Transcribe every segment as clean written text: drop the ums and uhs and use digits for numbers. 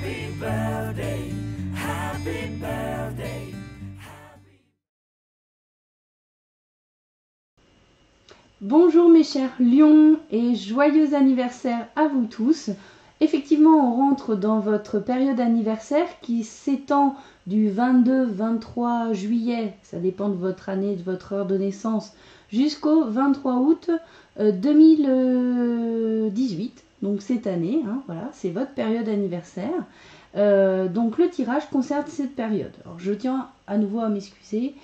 Happy birthday, happy birthday. Bonjour mes chers lions et joyeux anniversaire à vous tous. Effectivement, on rentre dans votre période anniversaire qui s'étend du 22-23 juillet, ça dépend de votre année, de votre heure de naissance, jusqu'au 23 août 2018. Donc cette année, hein, voilà, c'est votre période anniversaire. Donc le tirage concerne cette période. Alors je tiens à nouveau à m'excuser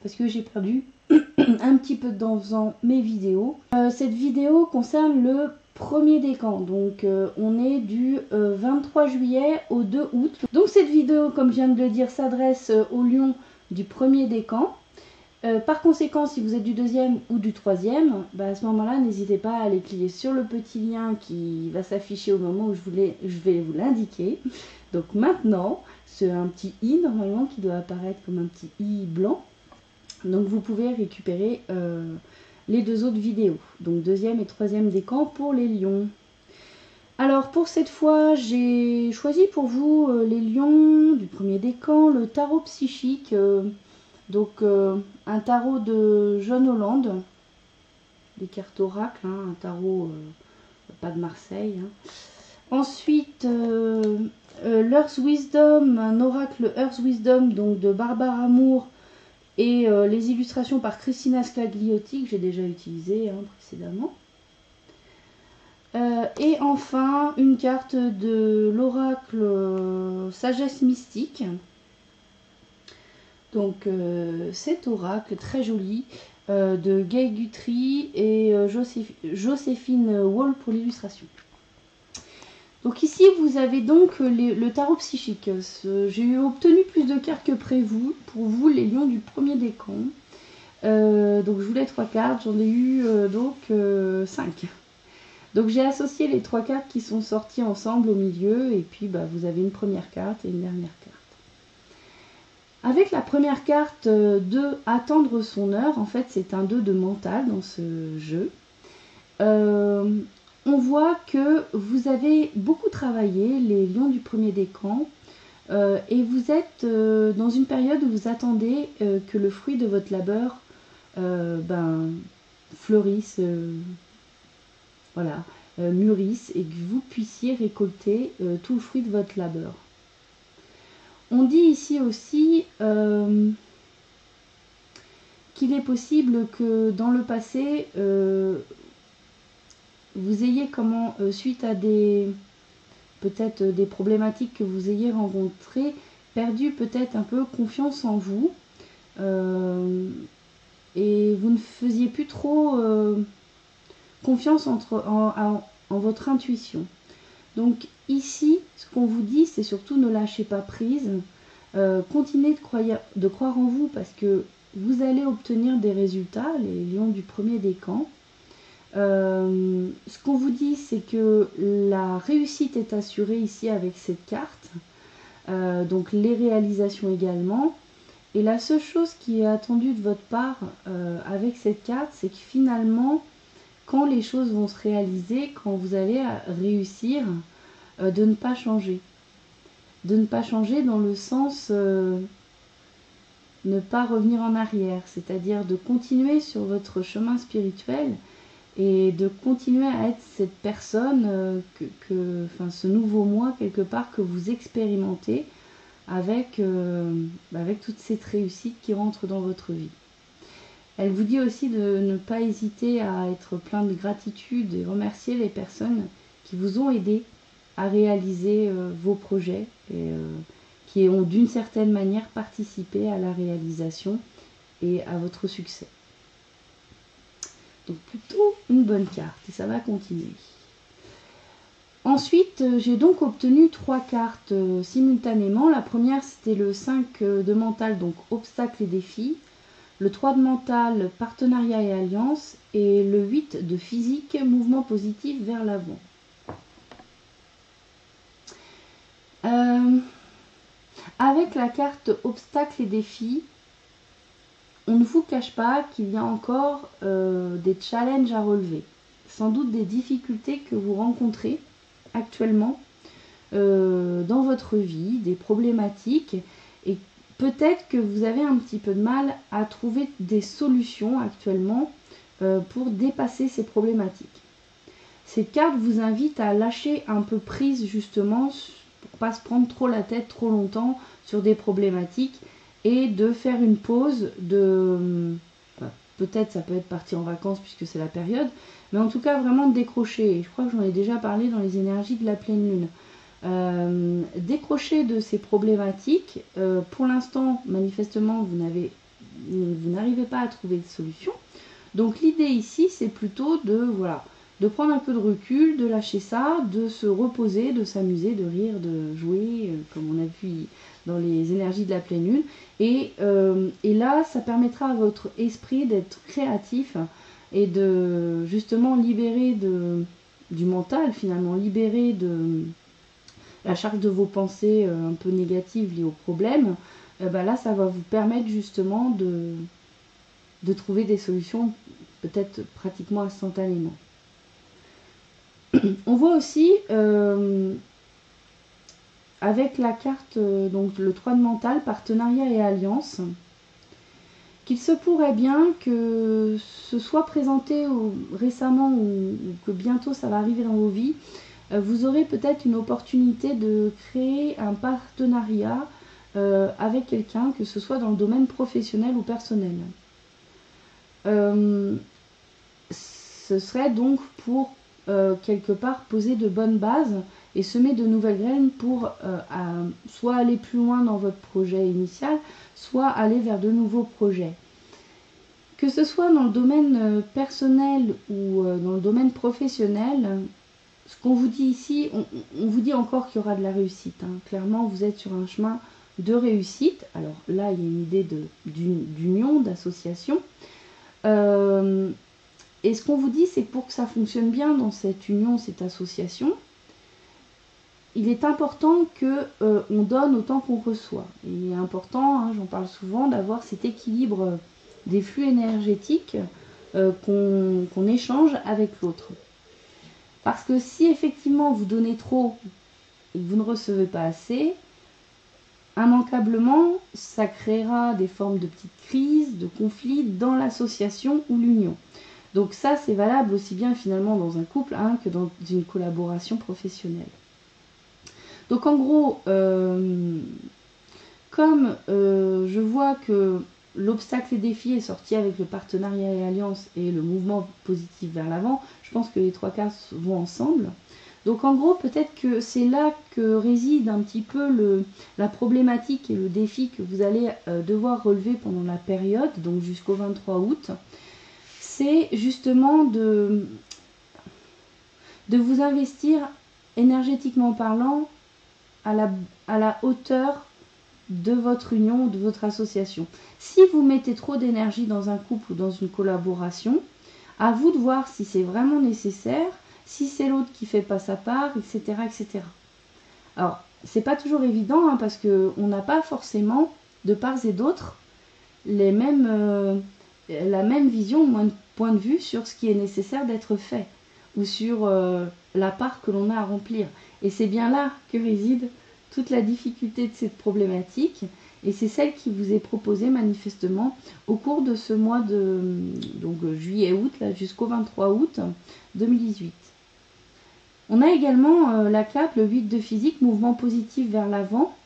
parce que j'ai perdu un petit peu de temps en faisant mes vidéos. Cette vidéo concerne le premier décan, donc on est du 23 juillet au 2 août. Donc cette vidéo, comme je viens de le dire, s'adresse aux lions du premier décan. Par conséquent, si vous êtes du deuxième ou du troisième, à ce moment-là, n'hésitez pas à aller cliquer sur le petit lien qui va s'afficher au moment où je vais vous l'indiquer. Donc maintenant, c'est un petit i normalement qui doit apparaître comme un petit i blanc. Donc vous pouvez récupérer les deux autres vidéos, donc deuxième et troisième décan pour les lions. Alors pour cette fois, j'ai choisi pour vous les lions du premier décan, le tarot psychique, donc un tarot de John Holland, des cartes oracles, hein, un tarot pas de Marseille. Hein. Ensuite, l'Earth Wisdom, un oracle Earth Wisdom, donc de Barbara Moore, et les illustrations par Christina Scagliotti, que j'ai déjà utilisé hein, précédemment. Et enfin, une carte de l'oracle Sagesse Mystique. Donc cet oracle très joli de Gay Guthrie et Joséphine Wall pour l'illustration. Donc ici vous avez donc le tarot psychique. J'ai obtenu plus de cartes que prévu pour vous les lions du premier décan. Donc je voulais 3 cartes, j'en ai eu 5. Donc j'ai associé les 3 cartes qui sont sorties ensemble au milieu et puis vous avez une première carte et une dernière carte. Avec la première carte de attendre son heure, en fait c'est un 2 de mental dans ce jeu. On voit que vous avez beaucoup travaillé, les lions du premier décan, et vous êtes dans une période où vous attendez que le fruit de votre labeur fleurisse, mûrisse, et que vous puissiez récolter tout le fruit de votre labeur. On dit ici aussi qu'il est possible que dans le passé, vous ayez suite à peut-être des problématiques que vous ayez rencontrées, perdu peut-être un peu confiance en vous et vous ne faisiez plus trop confiance en votre intuition. Donc ici, ce qu'on vous dit, c'est surtout ne lâchez pas prise, continuez de croire en vous parce que vous allez obtenir des résultats, les lions du premier décan. Ce qu'on vous dit, c'est que la réussite est assurée ici avec cette carte, donc les réalisations également. Et la seule chose qui est attendue de votre part avec cette carte, c'est que finalement, quand les choses vont se réaliser, quand vous allez réussir, de ne pas changer. De ne pas changer dans le sens ne pas revenir en arrière, c'est-à-dire de continuer sur votre chemin spirituel et de continuer à être cette personne, ce nouveau moi quelque part que vous expérimentez avec toute cette réussite qui rentre dans votre vie. Elle vous dit aussi de ne pas hésiter à être plein de gratitude et remercier les personnes qui vous ont aidé à réaliser vos projets et qui ont d'une certaine manière participé à la réalisation et à votre succès. Donc plutôt une bonne carte et ça va continuer. Ensuite, j'ai donc obtenu 3 cartes simultanément. La première, c'était le 5 de mental, donc obstacles et défis. Le 3 de mental, partenariat et alliance. Et le 8 de physique, mouvement positif vers l'avant. Avec la carte obstacles et défis, on ne vous cache pas qu'il y a encore des challenges à relever. Sans doute des difficultés que vous rencontrez actuellement dans votre vie, des problématiques, et peut-être que vous avez un petit peu de mal à trouver des solutions actuellement pour dépasser ces problématiques. Cette carte vous invite à lâcher un peu prise justement pour pas se prendre trop la tête trop longtemps sur des problématiques et de faire une pause peut-être ça peut être partir en vacances puisque c'est la période, mais en tout cas vraiment de décrocher. Je crois que j'en ai déjà parlé dans les énergies de la pleine lune. Décrocher de ces problématiques. Pour l'instant, manifestement, vous n'arrivez pas à trouver de solution. Donc l'idée ici, c'est plutôt de prendre un peu de recul, de lâcher ça, de se reposer, de s'amuser, de rire, de jouer, comme on a vu dans les énergies de la pleine lune. Et là, ça permettra à votre esprit d'être créatif et de justement libérer du mental, finalement, libérer de la charge de vos pensées un peu négatives liées aux problèmes. Là, ça va vous permettre justement de trouver des solutions peut-être pratiquement instantanément. On voit aussi avec la carte, donc le 3 de mental, partenariat et alliance, qu'il se pourrait bien que ce soit présenté récemment ou que bientôt ça va arriver dans vos vies. Vous aurez peut-être une opportunité de créer un partenariat avec quelqu'un, que ce soit dans le domaine professionnel ou personnel. Ce serait donc pour quelque part poser de bonnes bases et semer de nouvelles graines pour soit aller plus loin dans votre projet initial, soit aller vers de nouveaux projets. Que ce soit dans le domaine personnel ou dans le domaine professionnel, ce qu'on vous dit ici, on vous dit encore qu'il y aura de la réussite. Clairement, vous êtes sur un chemin de réussite. Alors là, il y a une idée d'union, d'association. Et ce qu'on vous dit, c'est que pour que ça fonctionne bien dans cette union, cette association, il est important qu'on donne autant qu'on reçoit. Et il est important, j'en parle souvent, d'avoir cet équilibre des flux énergétiques qu'on échange avec l'autre. Parce que si effectivement vous donnez trop et que vous ne recevez pas assez, immanquablement, ça créera des formes de petites crises, de conflits dans l'association ou l'union. Donc ça, c'est valable aussi bien finalement dans un couple que dans une collaboration professionnelle. Donc en gros, comme je vois que l'obstacle et défi est sorti avec le partenariat et alliance et le mouvement positif vers l'avant, je pense que les trois cartes vont ensemble. Donc en gros, peut-être que c'est là que réside un petit peu la problématique et le défi que vous allez devoir relever pendant la période, donc jusqu'au 23 août. C'est justement de vous investir énergétiquement parlant à la hauteur de votre union, de votre association. Si vous mettez trop d'énergie dans un couple ou dans une collaboration, à vous de voir si c'est vraiment nécessaire, si c'est l'autre qui fait pas sa part, etc. etc. Alors, c'est pas toujours évident parce qu'on n'a pas forcément, de part et d'autre, la même vision, moins de point de vue sur ce qui est nécessaire d'être fait ou sur la part que l'on a à remplir. Et c'est bien là que réside toute la difficulté de cette problématique, et c'est celle qui vous est proposée manifestement au cours de ce mois de juillet-août jusqu'au 23 août 2018. On a également la carte, le 8 de physique, mouvement positif vers l'avant,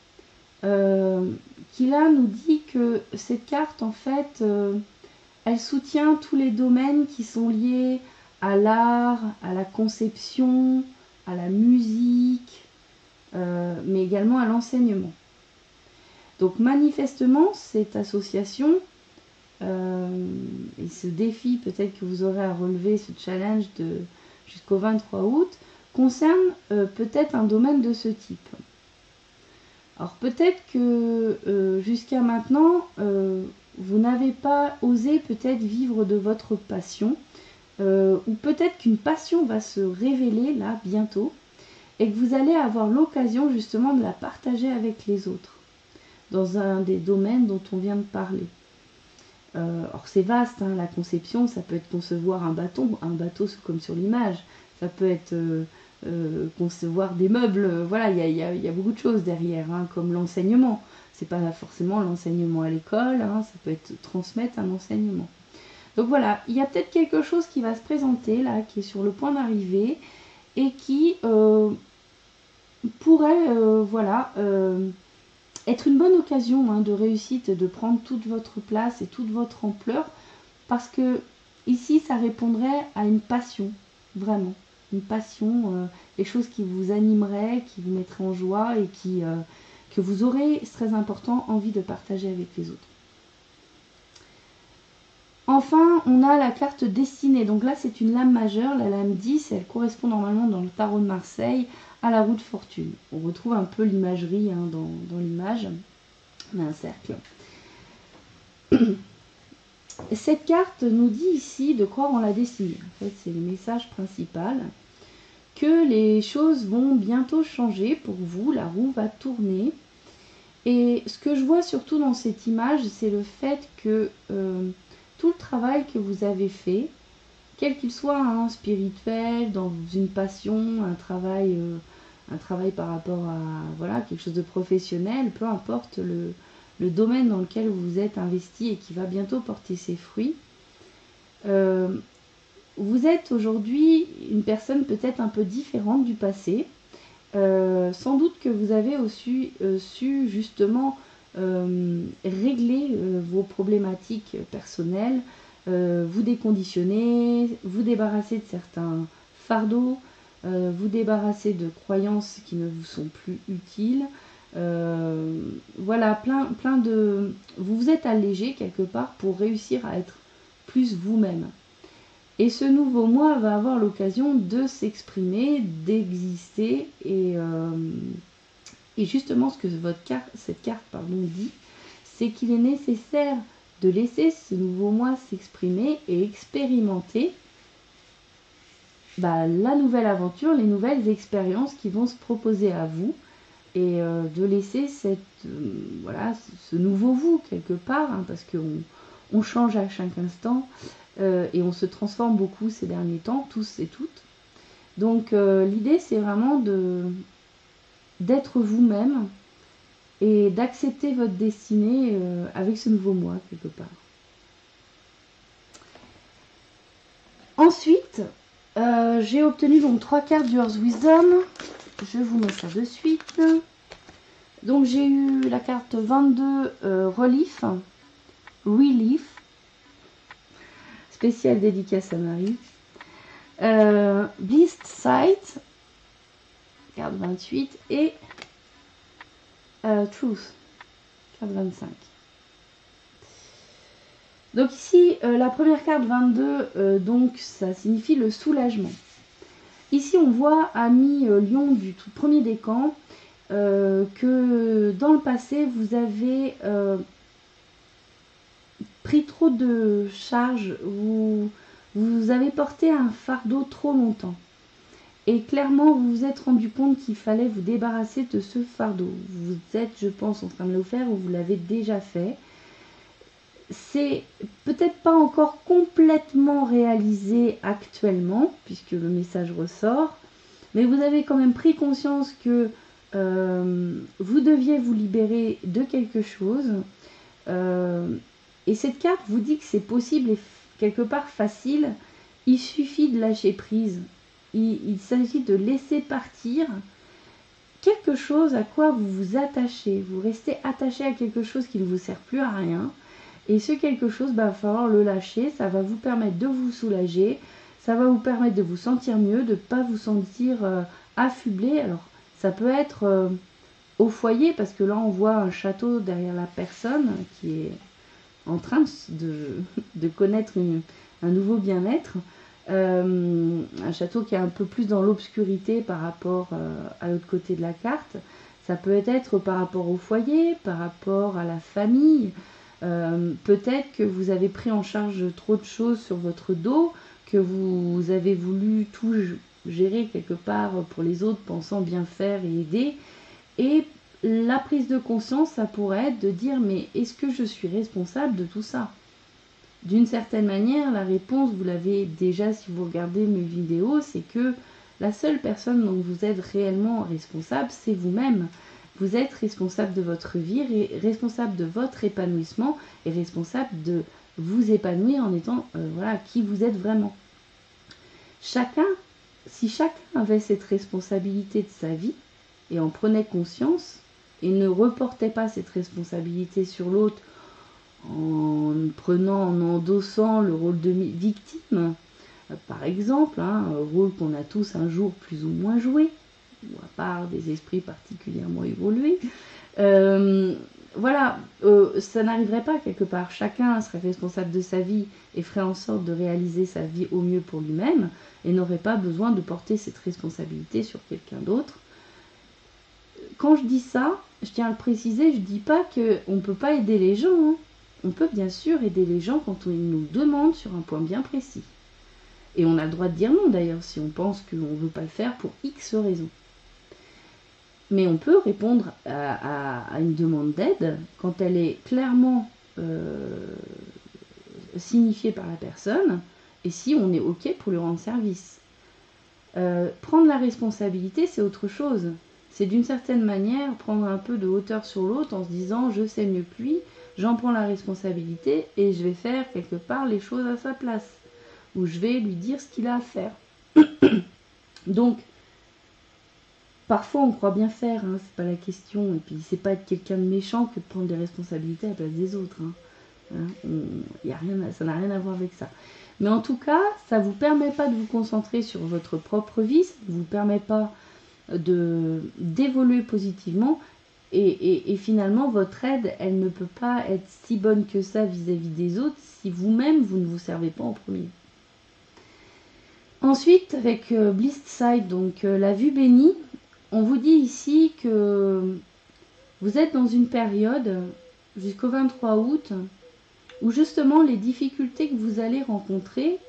qui là nous dit que cette carte en fait elle soutient tous les domaines qui sont liés à l'art, à la conception, à la musique, mais également à l'enseignement. Donc manifestement, cette association et ce défi peut-être que vous aurez à relever, ce challenge jusqu'au 23 août, concerne peut-être un domaine de ce type. Alors peut-être que jusqu'à maintenant, vous n'avez pas osé peut-être vivre de votre passion, ou peut-être qu'une passion va se révéler là bientôt, et que vous allez avoir l'occasion justement de la partager avec les autres, dans un des domaines dont on vient de parler. Alors c'est vaste, la conception, ça peut être concevoir un bateau c'est comme sur l'image, ça peut être concevoir des meubles. Voilà, il y a beaucoup de choses derrière, hein, comme l'enseignement. C'est pas forcément l'enseignement à l'école, hein, ça peut être transmettre un enseignement. Donc voilà, il y a peut-être quelque chose qui va se présenter là, qui est sur le point d'arriver et qui pourrait voilà, être une bonne occasion, hein, de réussite, de prendre toute votre place et toute votre ampleur, parce que ici ça répondrait à une passion, vraiment, une passion, des choses qui vous animeraient, qui vous mettraient en joie et que vous aurez, c'est très important, envie de partager avec les autres. Enfin, on a la carte destinée. Donc là, c'est une lame majeure, la lame 10. Elle correspond normalement dans le tarot de Marseille à la roue de fortune. On retrouve un peu l'imagerie, hein, dans l'image. On a un cercle. Cette carte nous dit ici de croire en la destinée. En fait, c'est le message principal. Que les choses vont bientôt changer pour vous. La roue va tourner. Et ce que je vois surtout dans cette image, c'est le fait que tout le travail que vous avez fait, quel qu'il soit, hein, spirituel, dans une passion, un travail par rapport à voilà, quelque chose de professionnel, peu importe le domaine dans lequel vous vous êtes investi et qui va bientôt porter ses fruits, vous êtes aujourd'hui une personne peut-être un peu différente du passé. Sans doute que vous avez aussi su justement régler vos problématiques personnelles, vous déconditionner, vous débarrasser de certains fardeaux, vous débarrasser de croyances qui ne vous sont plus utiles. Voilà, plein de... Vous vous êtes allégé quelque part pour réussir à être plus vous-même. Et ce nouveau moi va avoir l'occasion de s'exprimer, d'exister. Et justement, ce que cette carte dit, c'est qu'il est nécessaire de laisser ce nouveau moi s'exprimer et expérimenter la nouvelle aventure, les nouvelles expériences qui vont se proposer à vous. Et de laisser voilà, ce nouveau vous quelque part, hein, parce qu'on change à chaque instant. Et on se transforme beaucoup ces derniers temps, tous et toutes. Donc l'idée, c'est vraiment d'être vous-même et d'accepter votre destinée avec ce nouveau moi, quelque part. Ensuite, j'ai obtenu donc 3 cartes du Earth Wisdom. Je vous mets ça de suite. Donc j'ai eu la carte 22 Relief. Spéciale dédicace à Marie. Blissed Sight, carte 28, et Truth, carte 25. Donc ici, la première carte 22, donc ça signifie le soulagement. Ici, on voit Ami Lion du tout premier décan que dans le passé, vous avez pris trop de charges, vous avez porté un fardeau trop longtemps. Et clairement, vous vous êtes rendu compte qu'il fallait vous débarrasser de ce fardeau. Vous êtes, je pense, en train de le faire ou vous l'avez déjà fait. C'est peut-être pas encore complètement réalisé actuellement, puisque le message ressort, mais vous avez quand même pris conscience que vous deviez vous libérer de quelque chose. Et cette carte vous dit que c'est possible et quelque part facile. Il suffit de lâcher prise. Il s'agit de laisser partir quelque chose à quoi vous vous attachez. Vous restez attaché à quelque chose qui ne vous sert plus à rien. Et ce quelque chose, il va falloir le lâcher. Ça va vous permettre de vous soulager. Ça va vous permettre de vous sentir mieux, de ne pas vous sentir affublé. Alors, ça peut être au foyer, parce que là, on voit un château derrière la personne qui est en train de connaître un nouveau bien-être. Un château qui est un peu plus dans l'obscurité par rapport à l'autre côté de la carte. Ça peut être par rapport au foyer, par rapport à la famille. Peut-être que vous avez pris en charge trop de choses sur votre dos, que vous avez voulu tout gérer quelque part pour les autres, pensant bien faire et aider. Et la prise de conscience, ça pourrait être de dire, mais est-ce que je suis responsable de tout ça ? D'une certaine manière, la réponse, vous l'avez déjà si vous regardez mes vidéos, c'est que La seule personne dont vous êtes réellement responsable, c'est vous-même. Vous êtes responsable de votre vie, responsable de votre épanouissement et responsable de vous épanouir en étant voilà, qui vous êtes vraiment. Si chacun avait cette responsabilité de sa vie et en prenait conscience et ne reportait pas cette responsabilité sur l'autre en endossant le rôle de victime, par exemple, un rôle qu'on a tous un jour plus ou moins joué, ou à part des esprits particulièrement évolués, voilà, ça n'arriverait pas quelque part. Chacun serait responsable de sa vie et ferait en sorte de réaliser sa vie au mieux pour lui-même et n'aurait pas besoin de porter cette responsabilité sur quelqu'un d'autre. Quand je dis ça, je tiens à le préciser, je ne dis pas qu'on ne peut pas aider les gens. Hein. On peut bien sûr aider les gens quand ils nous demandent sur un point bien précis. Et on a le droit de dire non d'ailleurs si on pense qu'on ne veut pas le faire pour X raisons. Mais on peut répondre à une demande d'aide quand elle est clairement signifiée par la personne et si on est OK pour lui rendre service. Prendre la responsabilité, c'est autre chose. C'est d'une certaine manière prendre un peu de hauteur sur l'autre en se disant je sais mieux que lui, j'en prends la responsabilité et je vais faire quelque part les choses à sa place. Ou je vais lui dire ce qu'il a à faire. Donc, parfois on croit bien faire, hein, c'est pas la question. Et puis c'est pas être quelqu'un de méchant que de prendre des responsabilités à la place des autres. Ça n'a rien à voir avec ça. Mais en tout cas, ça ne vous permet pas de vous concentrer sur votre propre vie, ça ne vous permet pas d'évoluer positivement. Et finalement, votre aide, elle ne peut pas être si bonne que ça vis-à-vis des autres si vous-même, vous ne vous servez pas en premier. Ensuite, avec Blissed Sight, donc la vue bénie, on vous dit ici que vous êtes dans une période, jusqu'au 23 août, où justement les difficultés que vous allez rencontrer,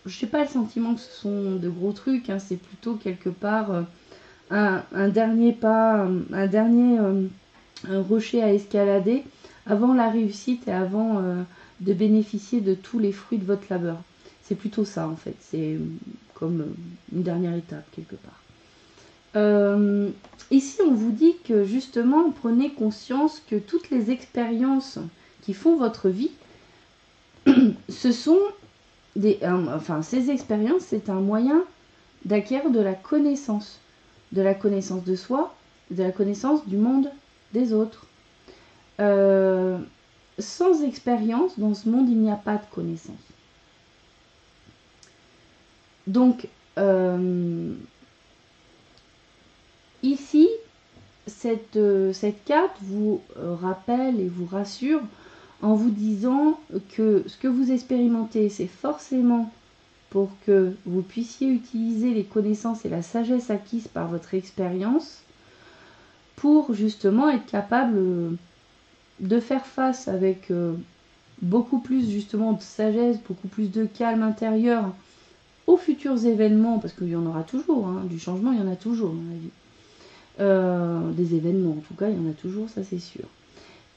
je n'ai pas le sentiment que ce sont de gros trucs, hein, c'est plutôt quelque part un dernier pas, un rocher à escalader avant la réussite et avant de bénéficier de tous les fruits de votre labeur. C'est plutôt ça en fait, c'est comme une dernière étape quelque part. Ici on vous dit que justement prenez conscience que toutes les expériences qui font votre vie, ce sont ces expériences, c'est un moyen d'acquérir de la connaissance de soi, de la connaissance du monde des autres. Sans expérience, dans ce monde, il n'y a pas de connaissance. Donc, ici, cette carte vous rappelle et vous rassure en vous disant que ce que vous expérimentez, c'est forcément pour que vous puissiez utiliser les connaissances et la sagesse acquises par votre expérience pour justement être capable de faire face avec beaucoup plus justement de sagesse, beaucoup plus de calme intérieur aux futurs événements, parce qu'il y en aura toujours, hein, du changement il y en a toujours dans la vie. Des événements en tout cas, il y en a toujours, ça c'est sûr.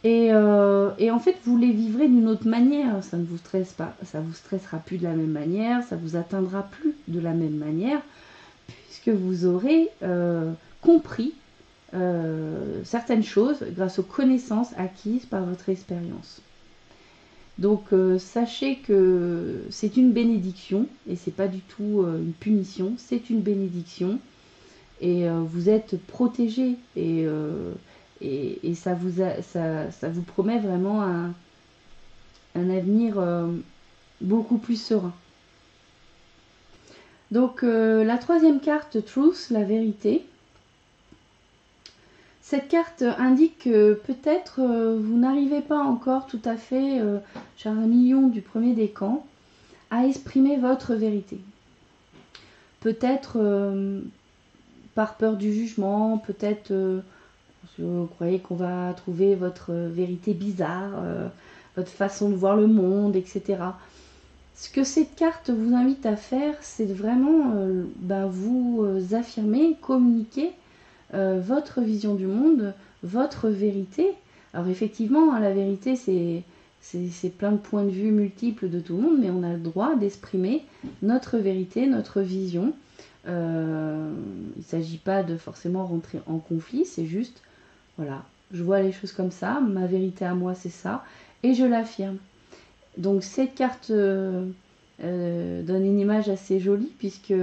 Et en fait, vous les vivrez d'une autre manière, ça ne vous stresse pas, ça vous stressera plus de la même manière, ça vous atteindra plus de la même manière, puisque vous aurez compris certaines choses grâce aux connaissances acquises par votre expérience. Donc sachez que c'est une bénédiction, et c'est pas du tout une punition, c'est une bénédiction, et vous êtes protégés, et ça vous promet vraiment un avenir beaucoup plus serein. Donc la troisième carte, Truth, la vérité. Cette carte indique que peut-être vous n'arrivez pas encore tout à fait, cher million du premier décan, à exprimer votre vérité. Peut-être par peur du jugement, peut-être si vous croyez qu'on va trouver votre vérité bizarre, votre façon de voir le monde, etc. Ce que cette carte vous invite à faire, c'est vraiment vous affirmer, communiquer votre vision du monde, votre vérité. Alors effectivement, la vérité, c'est plein de points de vue multiples de tout le monde, mais on a le droit d'exprimer notre vérité, notre vision, Il ne s'agit pas de forcément rentrer en conflit, c'est juste, voilà, je vois les choses comme ça, ma vérité à moi c'est ça, et je l'affirme. Donc cette carte donne une image assez jolie, puisque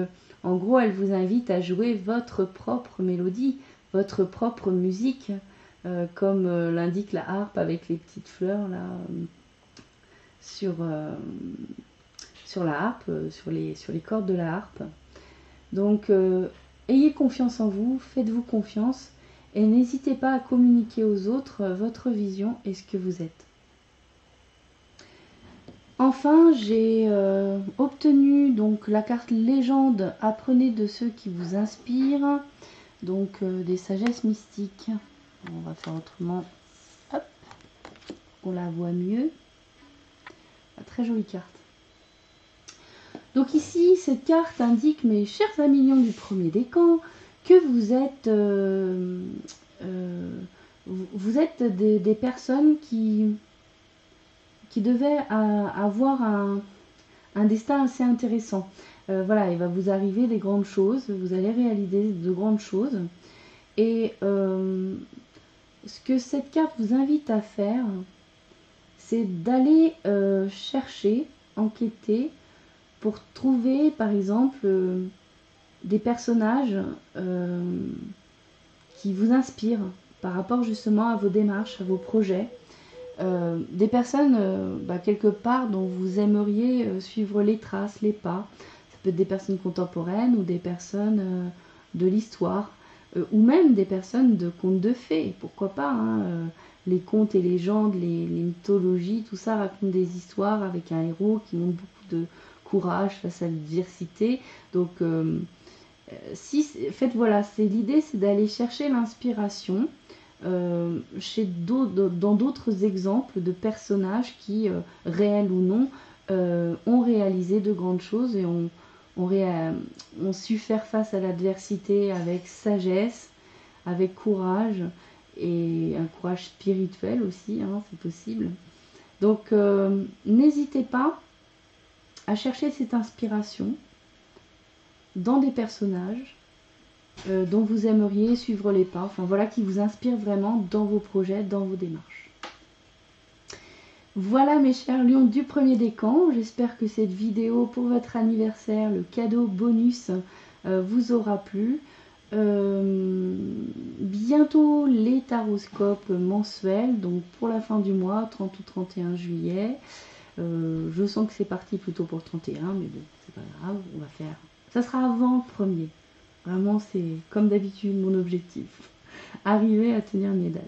en gros elle vous invite à jouer votre propre mélodie, votre propre musique, comme l'indique la harpe avec les petites fleurs là sur la harpe, sur les cordes de la harpe. Donc ayez confiance en vous, faites-vous confiance et n'hésitez pas à communiquer aux autres votre vision et ce que vous êtes. Enfin, j'ai obtenu donc la carte légende, apprenez de ceux qui vous inspirent, donc des sagesses mystiques. On va faire autrement, hop, on la voit mieux. Très jolie carte. Donc ici, cette carte indique, mes chers amis lions du premier décan, que vous êtes des personnes qui devaient avoir un destin assez intéressant. Voilà, il va vous arriver des grandes choses, vous allez réaliser de grandes choses. Et ce que cette carte vous invite à faire, c'est d'aller chercher, enquêter, pour trouver par exemple des personnages qui vous inspirent par rapport justement à vos démarches, à vos projets. Des personnes quelque part dont vous aimeriez suivre les traces, les pas. Ça peut être des personnes contemporaines ou des personnes de l'histoire, ou même des personnes de contes de fées, pourquoi pas, hein, les contes et légendes, les mythologies, tout ça raconte des histoires avec un héros qui montre beaucoup de courage face à l'adversité. Donc voilà, l'idée, c'est d'aller chercher l'inspiration dans d'autres exemples de personnages qui, réels ou non, ont réalisé de grandes choses et ont su faire face à l'adversité avec sagesse, avec courage et un courage spirituel aussi, hein, c'est possible. Donc n'hésitez pas à chercher cette inspiration dans des personnages dont vous aimeriez suivre les pas, enfin voilà, qui vous inspire vraiment dans vos projets, dans vos démarches. Voilà mes chers lions du premier décan, j'espère que cette vidéo pour votre anniversaire, le cadeau bonus, vous aura plu. Bientôt les taroscopes mensuels, donc pour la fin du mois, 30 ou 31 juillet. Je sens que c'est parti plutôt pour le 31, mais bon, c'est pas grave, on va faire. Ça sera avant le premier. Vraiment, c'est comme d'habitude mon objectif. Arriver à tenir mes dates.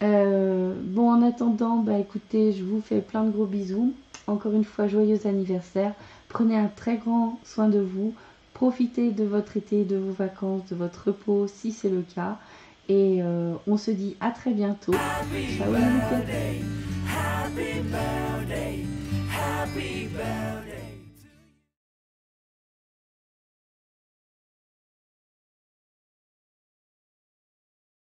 Bon, en attendant, écoutez, je vous fais plein de gros bisous. Encore une fois, joyeux anniversaire. Prenez un très grand soin de vous. Profitez de votre été, de vos vacances, de votre repos, si c'est le cas. Et on se dit à très bientôt. Ciao les loupés. Happy birthday, happy birthday.